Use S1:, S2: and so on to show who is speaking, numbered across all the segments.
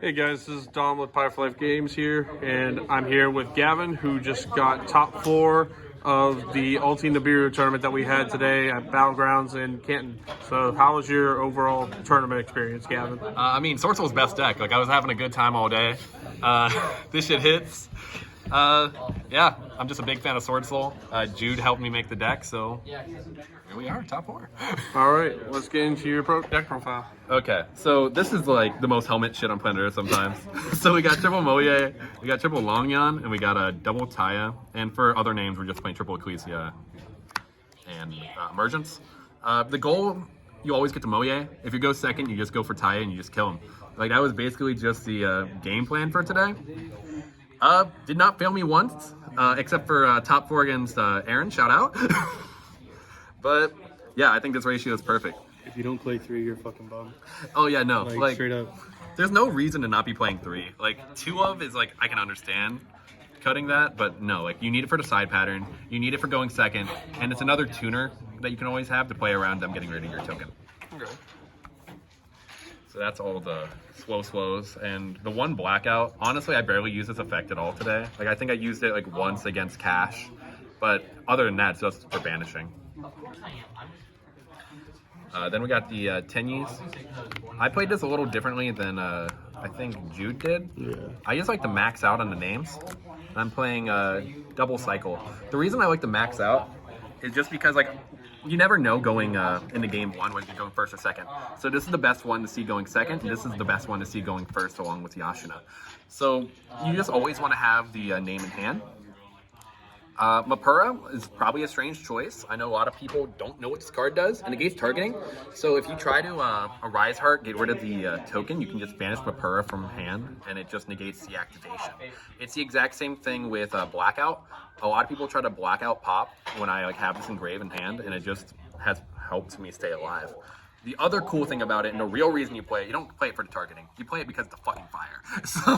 S1: Hey guys, this is Dom with Pie for Life Games here, and I'm here with Gavin, who just got top 4 of the Ulti Nibiru tournament that we had today at Battlegrounds in Canton. So how was your overall tournament experience, Gavin?
S2: Swordsoul's best deck. Like, I was having a good time all day. This shit hits. Yeah, I'm just a big fan of Swordsoul. Jude helped me make the deck, so here we are, top 4.
S1: All right, let's get into your deck profile.
S2: Okay, so this is like the most helmet shit on planet Earth sometimes. So we got triple Moye, we got triple Longyan, and we got a double Taya. And for other names, we're just playing triple Ecclesia and Emergence. The goal, you always get to Moye. If you go second, you just go for Taya and you just kill him. Like, that was basically just the game plan for today. Did not fail me once, except for top 4 against Aaron, shout out. But yeah, I think this ratio is perfect.
S3: If you don't play 3, you're fucking bummed.
S2: Oh yeah, no, like
S3: straight up.
S2: There's no reason to not be playing 3. Like, 2 of is like, I can understand cutting that, but no, like, you need it for the side pattern, you need it for going second, and it's another tuner that you can always have to play around them getting rid of your token.
S1: Okay.
S2: So that's all the slows, and the one blackout, honestly, I barely use this effect at all today. Like, I think I used it like once against Cash, but other than that, it's just for banishing. Then we got the Tenyis. I played this a little differently than I think Jude did.
S3: Yeah.
S2: I just like to max out on the names. I'm playing double cycle. The reason I like to max out is just because, like, you never know going into game 1 whether you're going first or second. So this is the best one to see going second, and this is the best one to see going first along with Yashina. So you just always want to have the name in hand. Mapura is probably a strange choice. I know a lot of people don't know what this card does. It negates targeting. So if you try to a Rise Heart, get rid of the token, you can just banish Mapura from hand, and it just negates the activation. It's the exact same thing with Blackout. A lot of people try to Blackout pop when I have this engrave in hand, and it just has helped me stay alive. The other cool thing about it, and the real reason you play it, you don't play it for the targeting. You play it because of the fucking fire. So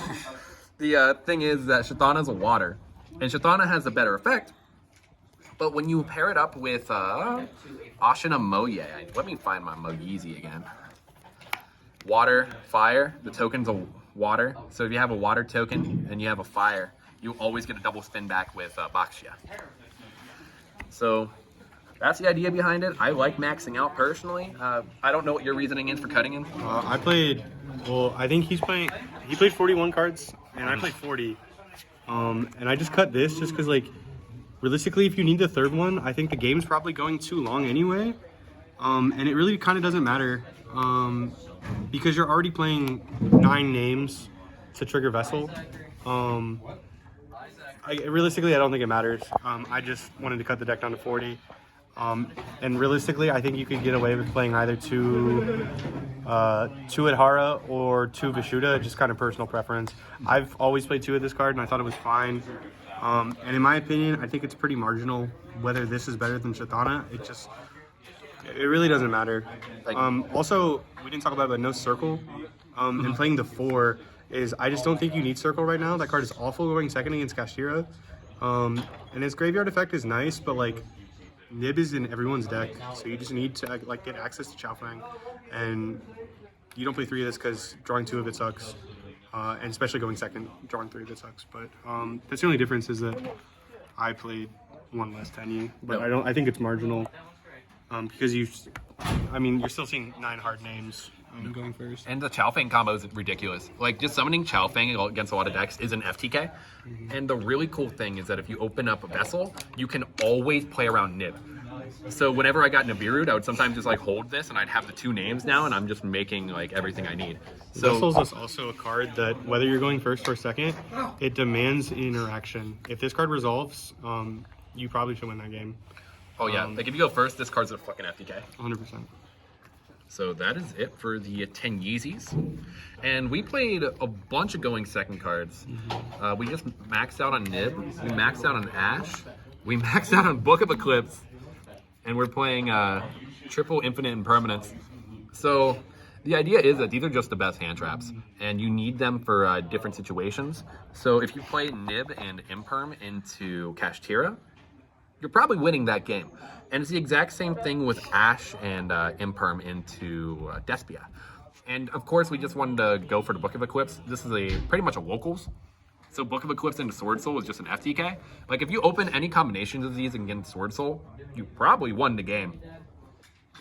S2: the thing is that Shathana's a water. And Shathana has a better effect, but when you pair it up with Ashina Moye, let me find my Moyeezy again. Water, fire, the token's a water. So if you have a water token and you have a fire, you always get a double spin back with Baxia. So that's the idea behind it. I like maxing out personally. I don't know what your reasoning is for cutting him.
S3: I think he played 41 cards, and I played 40. And I just cut this just because, like, realistically, if you need the third one, I think the game's probably going too long anyway. And it really kind of doesn't matter because you're already playing 9 names to trigger Vessel. Realistically, I don't think it matters. I just wanted to cut the deck down to 40. And realistically, I think you could get away with playing either 2 Adhara or 2 Vishuddha, just kind of personal preference. I've always played 2 of this card, and I thought it was fine. And in my opinion, I think it's pretty marginal whether this is better than Shathana. It really doesn't matter. Also, we didn't talk about it, but no Circle. And playing the 4 is, I just don't think you need Circle right now. That card is awful going second against Kashtira. And his graveyard effect is nice, but, like, Nib is in everyone's deck, so you just need to get access to Chaofeng, and you don't play 3 of this because drawing 2 of it sucks, and especially going second, drawing 3 of it sucks. But that's the only difference, is that I played 1 less Tenyi, but I think it's marginal because you're still seeing 9 hard names going first.
S2: And the Chaofeng combo is ridiculous. Like, just summoning Chaofeng against a lot of decks is an FTK. And the really cool thing is that if you open up a Vessel, you can always play around Nib. So whenever I got Nibiru, I would sometimes just hold this, and I'd have the 2 names now, and I'm just making everything I need. So
S3: Vessel's is also a card that, whether you're going first or second, it demands interaction. If this card resolves, you probably should win that game.
S2: Oh yeah, if you go first, this card's a fucking FTK.
S3: 100%.
S2: So that is it for the 10 Yeezys. And we played a bunch of going second cards. We just maxed out on Nib, we maxed out on Ash, we maxed out on Book of Eclipse, and we're playing triple Infinite Impermanence. So the idea is that these are just the best hand traps, and you need them for different situations. So if you play Nib and Imperm into Kashtira, you're probably winning that game. And it's the exact same thing with Ash and Imperm into Despia. And of course, we just wanted to go for the Book of Eclipse. This is pretty much a locals. So Book of Eclipse into Swordsoul is just an FTK. Like if you open any combinations of these against Swordsoul, you probably won the game.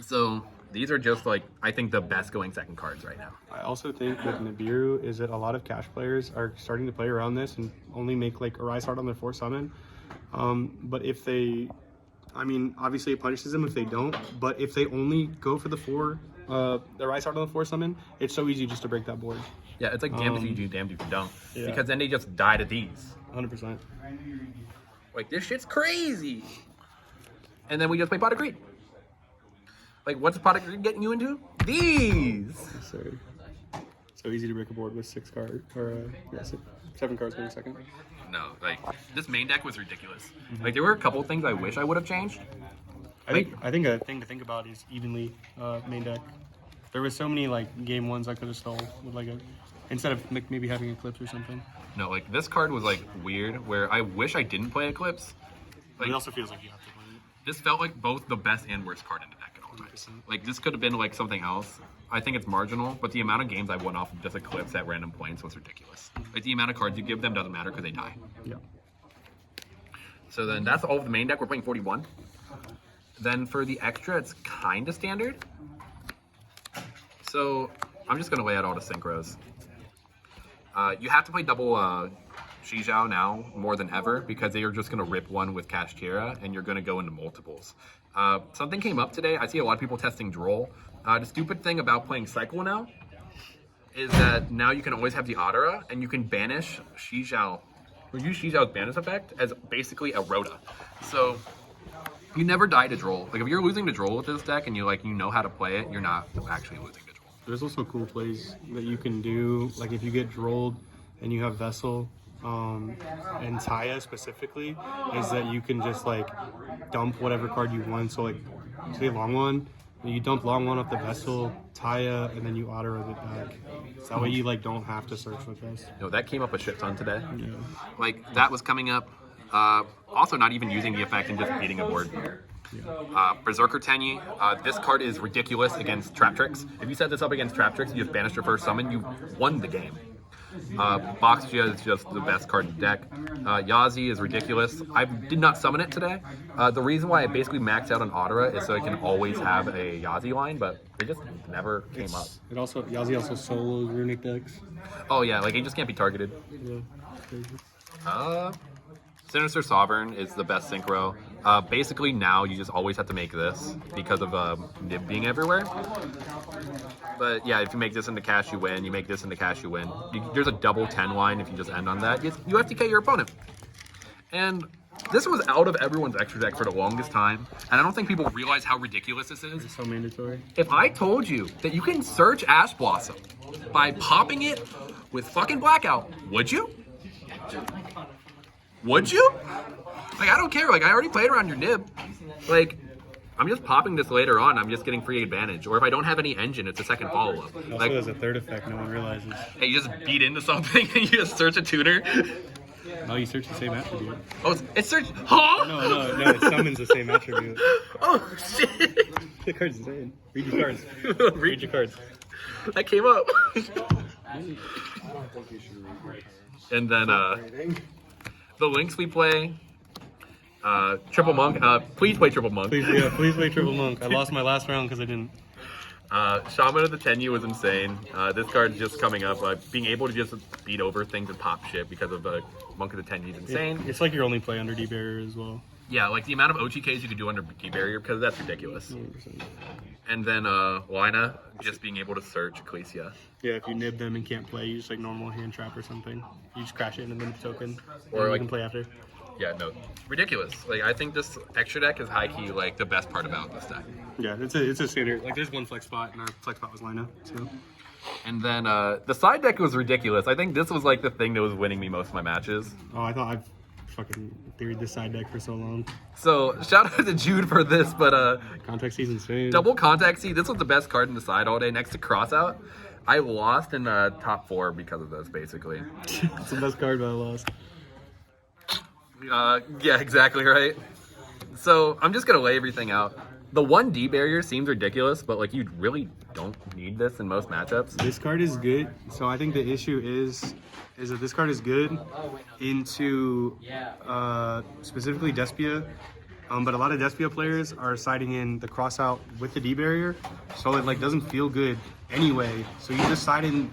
S2: So these are just like, I think the best going second cards right now.
S3: I also think with Nibiru is that a lot of cash players are starting to play around this and only make like a Rise Heart on their 4 summon. But if they, I mean, obviously it punishes them if they don't, but if they only go for the Rise Heart on the 4 summon, it's so easy just to break that board.
S2: Yeah, it's like damned if you do, damned if you don't.
S3: Yeah.
S2: Because then they just die to these.
S3: 100%.
S2: Like, this shit's crazy. And then we just play Pot of Greed. Like, what's Pot of Greed getting you into? These!
S3: So easy to break a board with 6 cards, or 7 cards per second.
S2: No, like, this main deck was ridiculous. Like, there were a couple things I wish I would have changed.
S3: I think a thing to think about is evenly main deck. There was so many like game ones I could have stole with like instead of like, maybe having Eclipse or something.
S2: No, like, this card was, like, weird, where I wish I didn't play Eclipse.
S3: But
S2: Like,
S3: it also feels like you have to play it.
S2: this felt like both the best and worst card in the deck at all times. Like, this could have been, like, something else. I think it's marginal, but the amount of games I won off of just Eclipse at random points was ridiculous. Like, the amount of cards you give them doesn't matter because they die.
S3: Yeah.
S2: So then that's all of the main deck. We're playing 41. Then for the extra, it's kind of standard. So I'm just going to lay out all the synchros. You have to play double Shizhao now more than ever because they are just going to rip one with Kashtira and you're going to go into multiples. Something came up today. I see a lot of people testing Droll. The stupid thing about playing Cycle now is that now you can always have the Adara and you can banish Shizhao, or use Shizhao's banish effect as basically a Rhoda. So you never die to Droll. Like if you're losing to Droll with this deck and you know how to play it, you're not actually losing to Droll.
S3: There's also cool plays that you can do, like if you get Drolled and you have Vessel, and Taya specifically, is that you can just like dump whatever card you want. So like, say Long One, you dump Long One off the Vessel, Taya, and then you auto it back. So that way you like don't have to search with this.
S2: No, that came up a shit ton today.
S3: Yeah.
S2: Like that was coming up. Also not even using the effect and just beating a board. Berserker Tenyi. This card is ridiculous against Trap Tricks. If you set this up against Trap Tricks, you just banish your first summon, you won the game. Boxia is just the best card in the deck. Yazi is ridiculous. I did not summon it today. The reason why I basically maxed out on Adara is so I can always have a Yazi line, but it just never came up.
S3: It also, Yazi also solos runic decks.
S2: Oh yeah, like it just can't be targeted.
S3: Yeah.
S2: Sinister Sovereign is the best synchro. Basically now you just always have to make this because of Nib being everywhere. But yeah, if you make this into cash, you win. You make this into cash, you win. There's a double 10 line if you just end on that. You FTK your opponent. And this was out of everyone's extra deck for the longest time. And I don't think people realize how ridiculous this is.
S3: It's so mandatory.
S2: If I told you that you can search Ash Blossom by popping it with fucking Blackout, would you? Would you? Like, I don't care. Like, I already played around your Nib. Like, I'm just popping this later on. I'm just getting free advantage. Or if I don't have any engine, it's a second follow-up.
S3: Also,
S2: Like,
S3: there's a third effect no one realizes.
S2: hey, you just beat into something and you just search a tuner.
S3: No, you search the same attribute.
S2: Oh, it's search. Huh?
S3: No, it summons the same attribute.
S2: Oh, shit.
S3: The card's insane. Read your cards. Read your cards.
S2: That came up. And then, the links we play. Triple Monk. Please play Triple Monk.
S3: Please play Triple Monk. I lost my last round because I didn't.
S2: Shaman of the Tenyu was insane. This card just coming up. Being able to just beat over things and pop shit because of the Monk of the Tenyu is insane.
S3: It's like your only play under D barrier as well.
S2: Yeah, like the amount of OTKs you can do under D barrier because that's ridiculous.
S3: 100%.
S2: And then Lina just being able to search Ecclesia.
S3: Yeah, if you nib them and can't play, you just like normal hand trap or something. You just crash it and then the token.
S2: Or
S3: and
S2: like-
S3: you can play after.
S2: Yeah, no, ridiculous. Like I think this extra deck is high key like the best part about this deck.
S3: Yeah, it's a standard. Like there's one flex spot and our flex spot was Lina. So
S2: And then the side deck was ridiculous. I think this was like the thing that was winning me most of my matches.
S3: I thought I've fucking theoried this side deck for so long.
S2: So shout out to Jude for this, but
S3: Contact season's insane.
S2: double contact C. This was the best card in the side all day next to Crossout. I lost in the top 4 because of this, basically.
S3: It's the best card, but I lost.
S2: Yeah, exactly right. So I'm just gonna lay everything out. The 1D barrier seems ridiculous, but like you really don't need this in most matchups.
S3: This card is good. So I think the issue is that this card is good into specifically Despia. But a lot of Despia players are siding in the cross out with the D barrier, so it like doesn't feel good anyway. So you just side in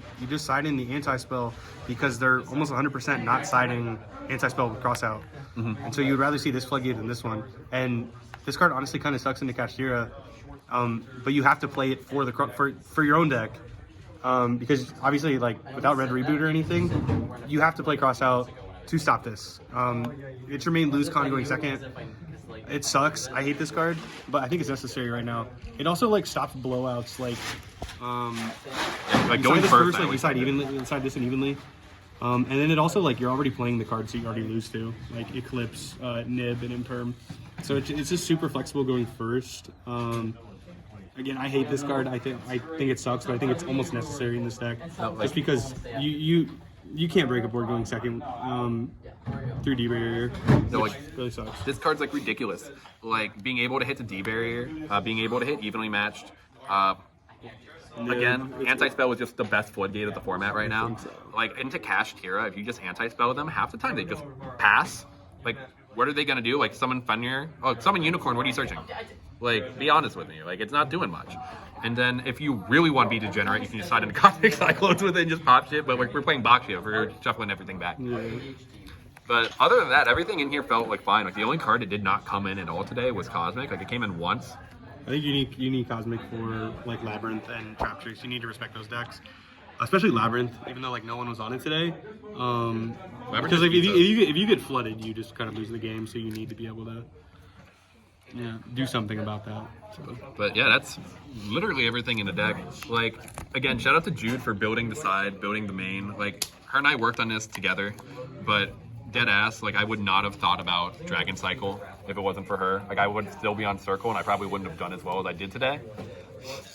S3: the anti-spell because they're almost 100% not siding anti-spell with cross out. And so you'd rather see this floodgate than this one. And this card honestly kind of sucks into Kashtira, but you have to play it for for your own deck. Because obviously, like without red reboot or anything, you have to play cross out to stop this. It's your main lose con going second. It sucks. I hate this card, but I think it's necessary right now. It also like stops blowouts, like
S2: going first,
S3: like you side evenly, inside this and evenly. And then it also like you're already playing the cards that you already lose to, like Eclipse, Nib, and Imperm. So it's just super flexible going first. Again, I hate this card. I think it sucks, but I think it's almost necessary in this deck, just because you can't break a board going second through D barrier.
S2: No, like
S3: really sucks.
S2: This card's like ridiculous. Like being able to hit the D barrier, being able to hit evenly matched. Again, anti-spell was just the best floodgate of the format right now. Like into Kashtira, if you just anti-spell them, half the time they just pass. Like, what are they gonna do? Like summon Fenrir? Oh, summon Unicorn. What are you searching? Like, be honest with me. Like, it's not doing much. And then if you really want to be degenerate, you can just slide into Cosmic Cyclones with it and just pop shit. But like, we're playing Bakshia, we're shuffling everything back.
S3: Yeah.
S2: But other than that, everything in here felt like fine. Like the only card that did not come in at all today was Cosmic. Like it came in once.
S3: I think you need Cosmic for like Labyrinth and Trap Tricks. You need to respect those decks, especially Labyrinth. Even though like no one was on it today, because like, if you get flooded, you just kind of lose the game. So you need to be able to do something about that. So.
S2: But yeah, that's literally everything in the deck. Like again, shout out to Jude for building the side, building the main. Like her and I worked on this together, but dead ass, like I would not have thought about Dragon Cycle if it wasn't for her. Like I would still be on Circle and I probably wouldn't have done as well as I did today.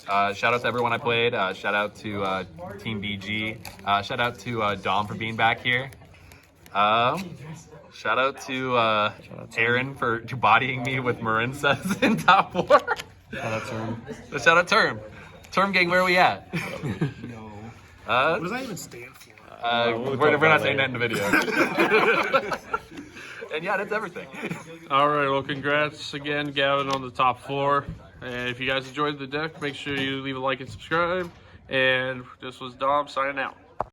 S2: Shout out to everyone I played. Shout out to Team BG. Shout out to Dom for being back here. Shout out to Aaron for bodying me with Marinsas in top 4.
S3: Shout out Term.
S2: Shout out Term. Term gang, where are we at?
S4: No. What does that even stand for?
S2: We're not saying that in the video. And yeah, that's everything.
S1: All right, well, congrats again, Gavin, on the top 4. And if you guys enjoyed the deck, make sure you leave a like and subscribe. And this was Dom signing out.